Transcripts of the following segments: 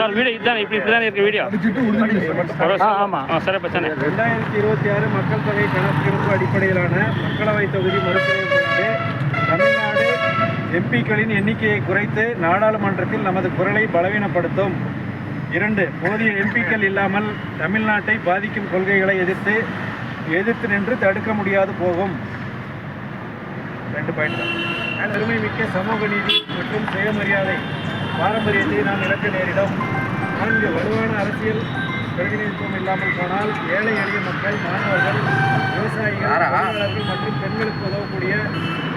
Sir video இதுதான் இப்படி தான் இருக்கு வீடியோ. ஆமாம் சரி பிரச்சனை. 2026 மக்கள் தொகை கணக்கெடுப்பு அடிப்படையிலான மக்களவைத் தொகுதி மறுசீரமைப்பு தமிழ்நாடு எம்பிக்களின் எண்ணிக்கையை குறைத்து நாடாளுமன்றத்தில் நமது குரலை பலவீனப்படுத்தும். 2. போதிய எம்பிக்கள் இல்லாமல் தமிழ்நாட்டை பாதிக்கும் கொள்கைகளை எதிர்த்து நின்று தடுக்க முடியாது போகும். 2 பாயிண்ட் தான். பெருமை மிக்க சமூக நீதி மற்றும் சுயமரியாதை பாரம்பரியத்தை நாம் இழக்க நேரிடும். 4. வலுவான அரசியல் பிரதிநிதித்துவம் இல்லாமல் போனால் ஏழை எளிய மக்கள், மாணவர்கள், விவசாயிகள், தொழிலாளர்கள் மற்றும் பெண்களுக்கு உதவக்கூடிய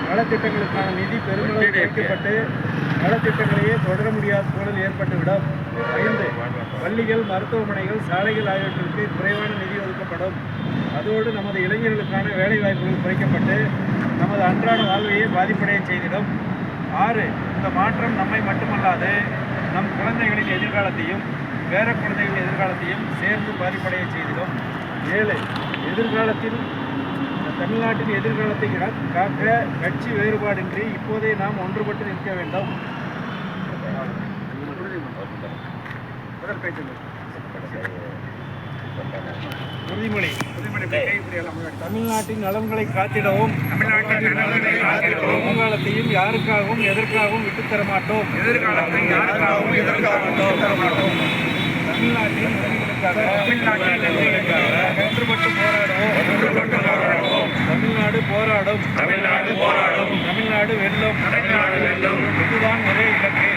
நலத்திட்டங்களுக்கான நிதி பெருமளவு குறைக்கப்பட்டு நலத்திட்டங்களையே தொடர முடியாத சூழல் ஏற்பட்டுவிடும். 5. பள்ளிகள், மருத்துவமனைகள், சாலைகள் ஆகியவற்றிற்கு குறைவான நிதி ஒதுக்கப்படும். அதோடு நமது இளைஞர்களுக்கான வேலைவாய்ப்புகள் குறைக்கப்பட்டு நமது அன்றாட வாழ்வையே பாதிப்படைய செய்திடும். 6. இந்த மாற்றம் நம்மை மட்டுமல்லாது நம் குழந்தைகளின் எதிர்காலத்தையும் பேர குழந்தைகளின் எதிர்காலத்தையும் சேர்ந்து பாதிப்படைய செய்திடும். 7. எதிர்காலத்தில் தமிழ்நாட்டின் எதிர்காலத்தை காக்க கட்சி வேறுபாடின்றி இப்போதே நாம் ஒன்றுபட்டு நிற்க வேண்டும். உறுதிமொழி. தமிழ்நாட்டின் நலன்களை காத்திடவும் எதிர்காலத்தையும் யாருக்காகவும் எதற்காகவும் விட்டுத்தர மாட்டோம். தமிழ்நாட்டின் ஒன்றுபட்டு போராடுவோம். தமிழ்நாடு போராடும். தமிழ்நாடு வெல்லும். இதுதான் ஒரே இலக்கு.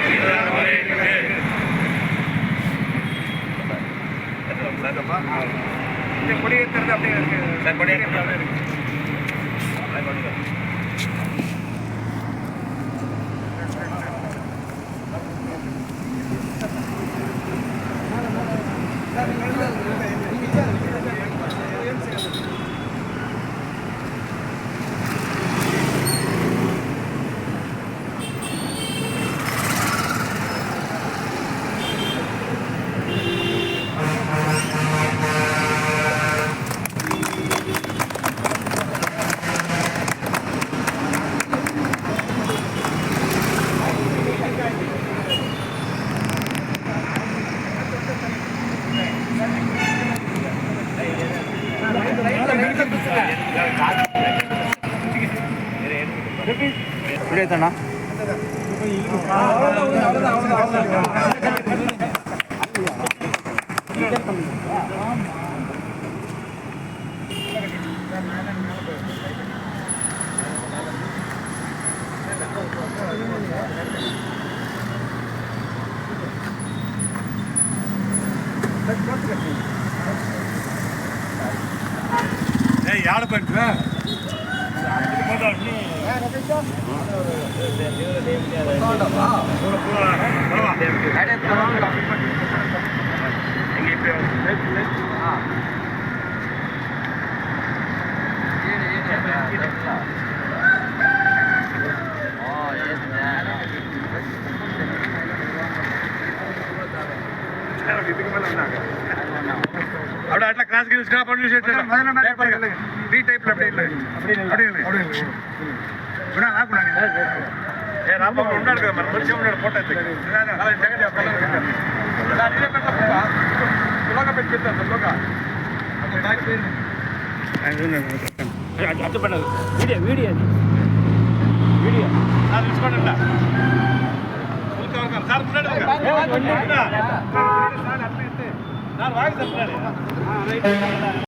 கொடியேற்றது அப்படியே இருக்கு. கொடியேற்றது இருக்கு. விடேத்தண்ணா யாரு பண்ற അവിടെ അట్లా ക്ലാസ് സ്റ്റാഫ് ബി ടൈപ്പിൽ அப்படி இல்லை ராம உண்டாடுற மனுஷன் உன்னோட போட்டோ வீடியோ நான் யூஸ் பண்ணல சார் முன்னாடி நான் வாங்கி